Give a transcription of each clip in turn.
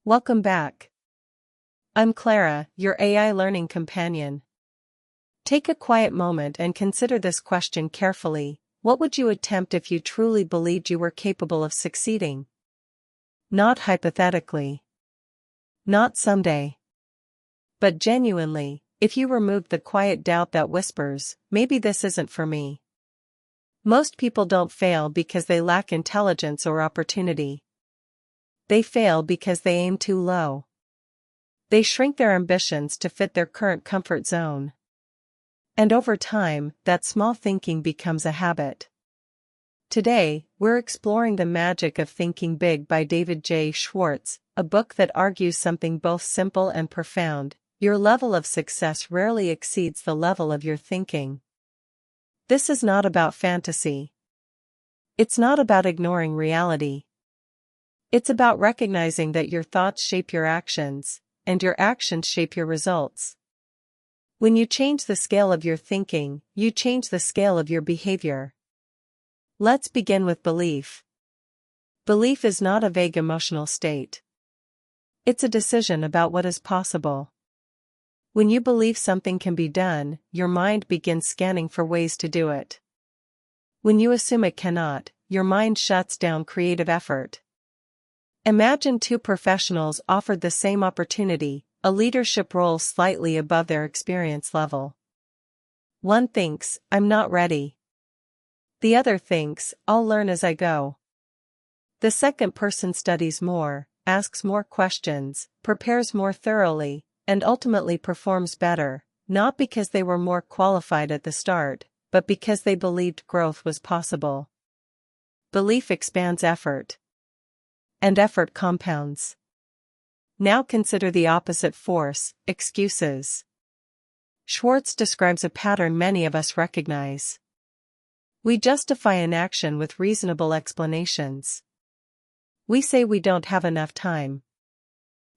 Welcome back. I'm Clara, your AI learning companion. Take a quiet moment and consider this question carefully. What would you attempt if you truly believed you were capable of succeeding? Not hypothetically. Not someday. But genuinely, if you removed the quiet doubt that whispers, maybe this isn't for me. Most people don't fail because they lack intelligence or opportunity. They fail because they aim too low. They shrink their ambitions to fit their current comfort zone. And over time, that small thinking becomes a habit. Today, we're exploring The Magic of Thinking Big by David J. Schwartz, a book that argues something both simple and profound. Your level of success rarely exceeds the level of your thinking. This is not about fantasy. It's not about ignoring reality. It's about recognizing that your thoughts shape your actions, and your actions shape your results. When you change the scale of your thinking, you change the scale of your behavior. Let's begin with belief. Belief is not a vague emotional state. It's a decision about what is possible. When you believe something can be done, your mind begins scanning for ways to do it. When you assume it cannot, your mind shuts down creative effort. Imagine two professionals offered the same opportunity, a leadership role slightly above their experience level. One thinks, I'm not ready. The other thinks, I'll learn as I go. The second person studies more, asks more questions, prepares more thoroughly, and ultimately performs better, not because they were more qualified at the start, but because they believed growth was possible. Belief expands effort. And effort compounds. Now consider the opposite force, excuses. Schwartz describes a pattern many of us recognize. We justify an action with reasonable explanations. We say we don't have enough time.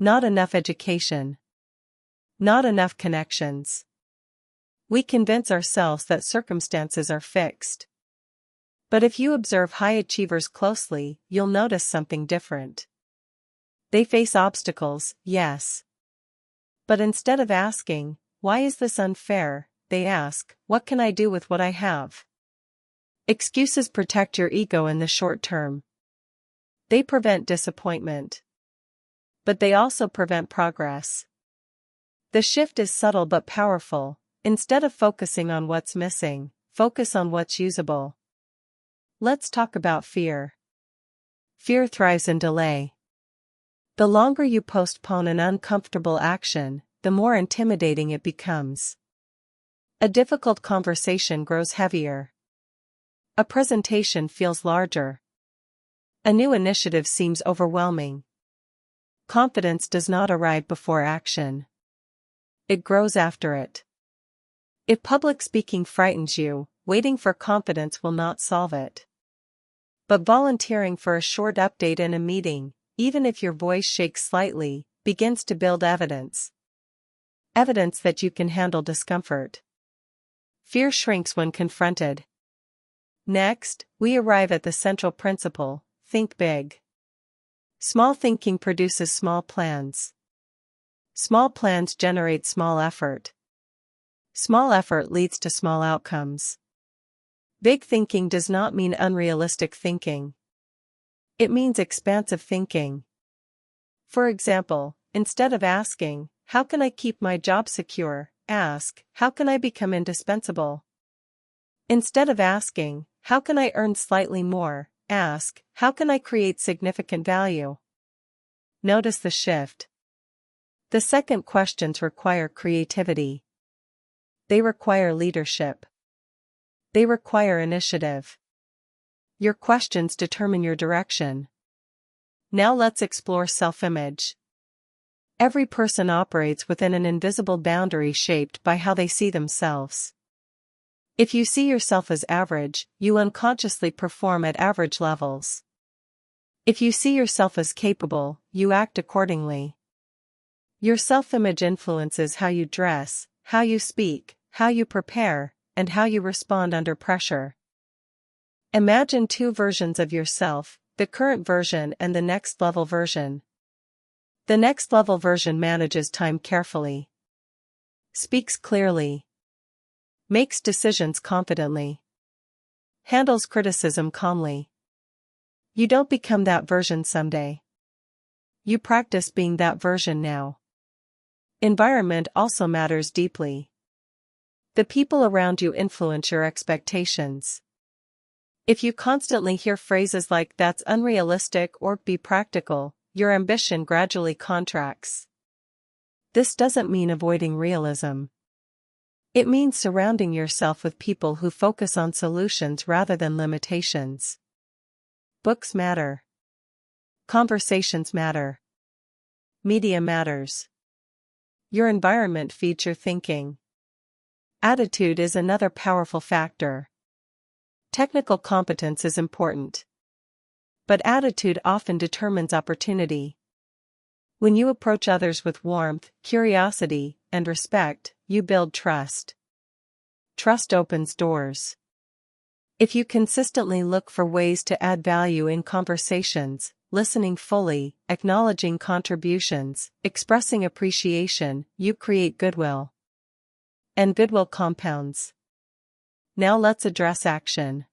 Not enough education. Not enough connections. We convince ourselves that circumstances are fixed. But if you observe high achievers closely, you'll notice something different. They face obstacles, yes. But instead of asking, why is this unfair, they ask, what can I do with what I have? Excuses protect your ego in the short term. They prevent disappointment. But they also prevent progress. The shift is subtle but powerful. Instead of focusing on what's missing, focus on what's usable. Let's talk about fear. Fear thrives in delay. The longer you postpone an uncomfortable action, the more intimidating it becomes. A difficult conversation grows heavier. A presentation feels larger. A new initiative seems overwhelming. Confidence does not arrive before action. It grows after it. If public speaking frightens you, waiting for confidence will not solve it. But volunteering for a short update in a meeting, even if your voice shakes slightly, begins to build evidence. Evidence that you can handle discomfort. Fear shrinks when confronted. Next, we arrive at the central principle: think big. Small thinking produces small plans. Small plans generate small effort. Small effort leads to small outcomes. Big thinking does not mean unrealistic thinking. It means expansive thinking. For example, instead of asking, how can I keep my job secure, ask, how can I become indispensable? Instead of asking, how can I earn slightly more, ask, how can I create significant value? Notice the shift. The second questions require creativity. They require leadership. They require initiative. Your questions determine your direction. Now let's explore self-image. Every person operates within an invisible boundary shaped by how they see themselves. If you see yourself as average, you unconsciously perform at average levels. If you see yourself as capable, you act accordingly. Your self-image influences how you dress, how you speak, how you prepare, and how you respond under pressure. Imagine two versions of yourself, the current version and the next level version. The next level version manages time carefully, speaks clearly, makes decisions confidently, handles criticism calmly. You don't become that version someday. You practice being that version now. Environment also matters deeply. The people around you influence your expectations. If you constantly hear phrases like "that's unrealistic" or "be practical," your ambition gradually contracts. This doesn't mean avoiding realism. It means surrounding yourself with people who focus on solutions rather than limitations. Books matter. Conversations matter. Media matters. Your environment feeds your thinking. Attitude is another powerful factor. Technical competence is important, but attitude often determines opportunity. When you approach others with warmth, curiosity, and respect, you build trust. Trust opens doors. If you consistently look for ways to add value in conversations, listening fully, acknowledging contributions, expressing appreciation, you create goodwill. And goodwill compounds. Now let's address action.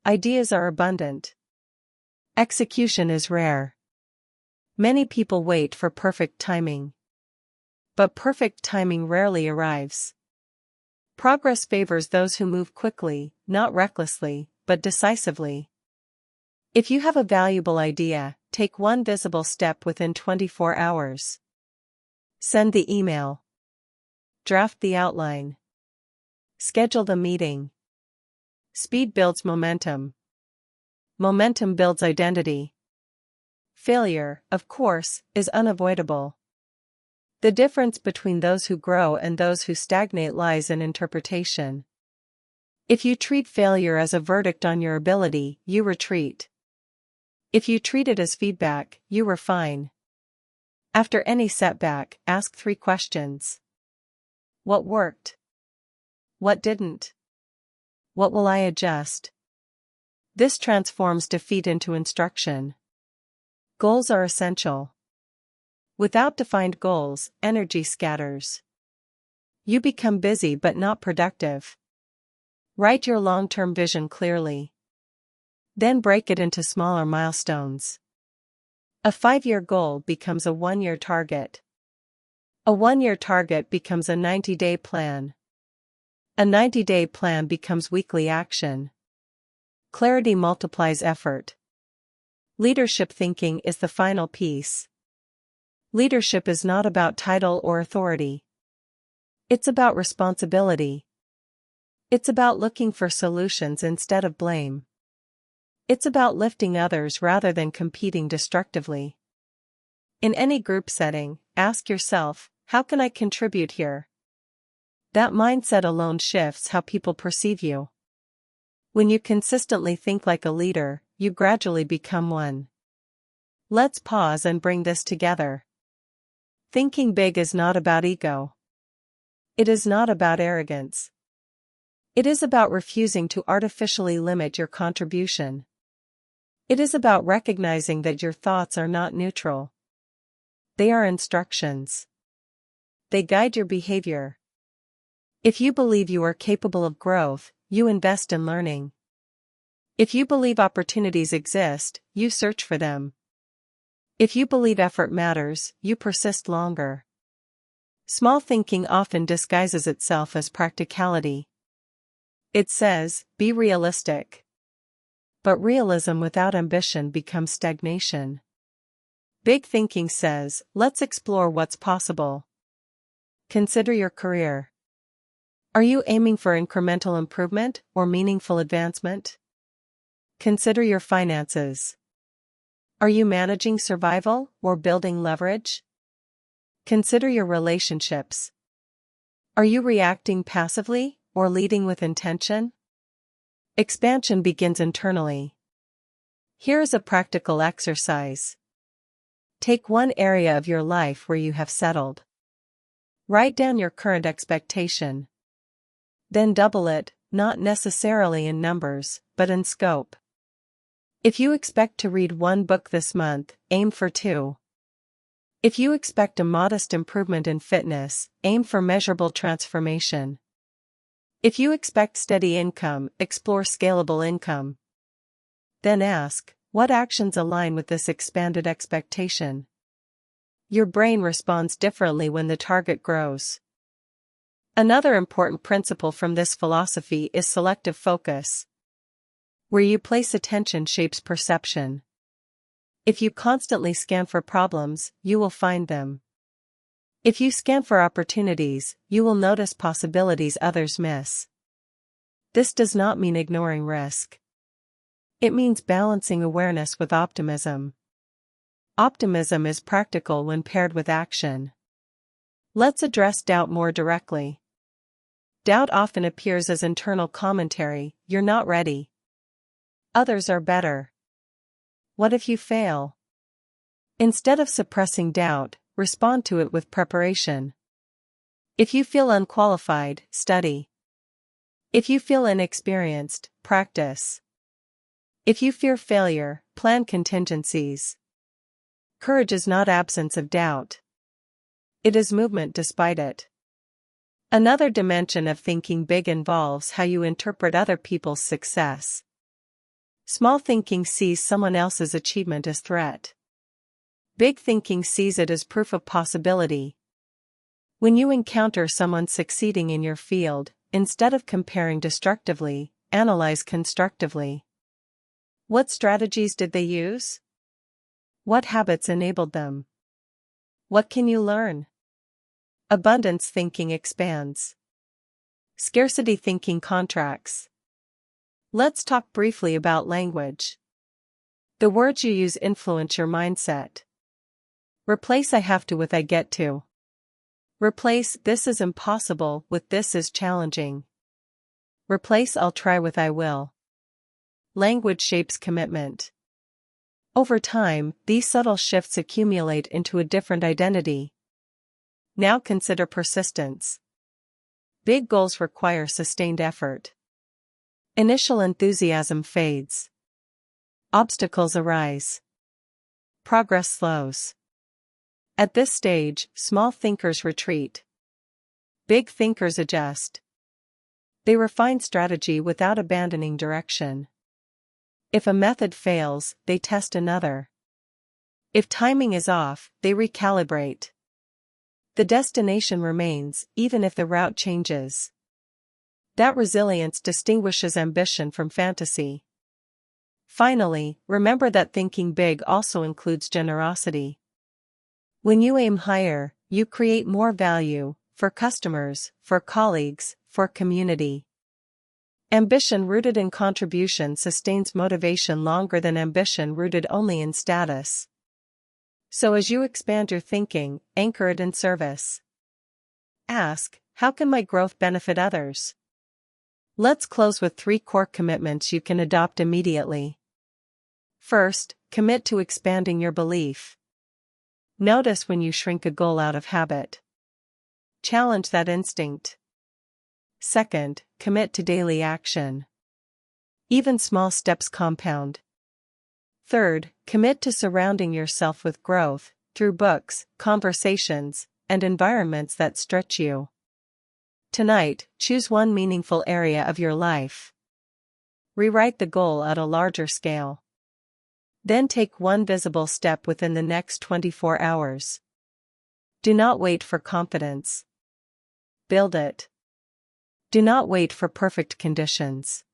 Ideas are abundant. Execution is rare. Many people wait for perfect timing. But perfect timing rarely arrives. Progress favors those who move quickly, not recklessly, but decisively. If you have a valuable idea, take one visible step within 24 hours. Send the email. Draft the outline. Schedule the meeting. Speed builds momentum. Momentum builds identity. Failure, of course, is unavoidable. The difference between those who grow and those who stagnate lies in interpretation. If you treat failure as a verdict on your ability, you retreat. If you treat it as feedback, you refine. After any setback, ask 3 questions. What worked? What didn't? What will I adjust? This transforms defeat into instruction. Goals are essential. Without defined goals, energy scatters. You become busy but not productive. Write your long-term vision clearly. Then break it into smaller milestones. A 5-year goal becomes a 1-year target. A 1-year target becomes a 90-day plan. A 90-day plan becomes weekly action. Clarity multiplies effort. Leadership thinking is the final piece. Leadership is not about title or authority. It's about responsibility. It's about looking for solutions instead of blame. It's about lifting others rather than competing destructively. In any group setting, ask yourself, how can I contribute here? That mindset alone shifts how people perceive you. When you consistently think like a leader, you gradually become one. Let's pause and bring this together. Thinking big is not about ego. It is not about arrogance. It is about refusing to artificially limit your contribution. It is about recognizing that your thoughts are not neutral. They are instructions. They guide your behavior. If you believe you are capable of growth, you invest in learning. If you believe opportunities exist, you search for them. If you believe effort matters, you persist longer. Small thinking often disguises itself as practicality. It says, be realistic. But realism without ambition becomes stagnation. Big thinking says, let's explore what's possible. Consider your career. Are you aiming for incremental improvement or meaningful advancement? Consider your finances. Are you managing survival or building leverage? Consider your relationships. Are you reacting passively or leading with intention? Expansion begins internally. Here is a practical exercise. Take one area of your life where you have settled. Write down your current expectation. Then double it, not necessarily in numbers, but in scope. If you expect to read 1 book this month, aim for 2. If you expect a modest improvement in fitness, aim for measurable transformation. If you expect steady income, explore scalable income. Then ask, what actions align with this expanded expectation? Your brain responds differently when the target grows. Another important principle from this philosophy is selective focus. Where you place attention shapes perception. If you constantly scan for problems, you will find them. If you scan for opportunities, you will notice possibilities others miss. This does not mean ignoring risk. It means balancing awareness with optimism. Optimism is practical when paired with action. Let's address doubt more directly. Doubt often appears as internal commentary, "You're not ready. Others are better. What if you fail?" Instead of suppressing doubt, respond to it with preparation. If you feel unqualified, study. If you feel inexperienced, practice. If you fear failure, plan contingencies. Courage is not absence of doubt. It is movement despite it. Another dimension of thinking big involves how you interpret other people's success. Small thinking sees someone else's achievement as threat. Big thinking sees it as proof of possibility. When you encounter someone succeeding in your field, instead of comparing destructively, analyze constructively. What strategies did they use? What habits enabled them? What can you learn? Abundance thinking expands. Scarcity thinking contracts. Let's talk briefly about language. The words you use influence your mindset. Replace "I have to" with "I get to." Replace "this is impossible" with "this is challenging." Replace "I'll try" with "I will." Language shapes commitment. Over time, these subtle shifts accumulate into a different identity. Now consider persistence. Big goals require sustained effort. Initial enthusiasm fades. Obstacles arise. Progress slows. At this stage, small thinkers retreat. Big thinkers adjust. They refine strategy without abandoning direction. If a method fails, they test another. If timing is off, they recalibrate. The destination remains, even if the route changes. That resilience distinguishes ambition from fantasy. Finally, remember that thinking big also includes generosity. When you aim higher, you create more value, for customers, for colleagues, for community. Ambition rooted in contribution sustains motivation longer than ambition rooted only in status. So as you expand your thinking, anchor it in service. Ask, how can my growth benefit others? Let's close with 3 core commitments you can adopt immediately. First, commit to expanding your belief. Notice when you shrink a goal out of habit. Challenge that instinct. Second, commit to daily action. Even small steps compound. Third, commit to surrounding yourself with growth, through books, conversations, and environments that stretch you. Tonight, choose one meaningful area of your life. Rewrite the goal at a larger scale. Then take one visible step within the next 24 hours. Do not wait for confidence. Build it. Do not wait for perfect conditions.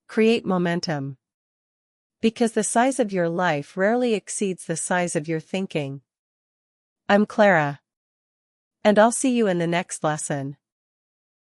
Create momentum. Because the size of your life rarely exceeds the size of your thinking. I'm Clara. And I'll see you in the next lesson.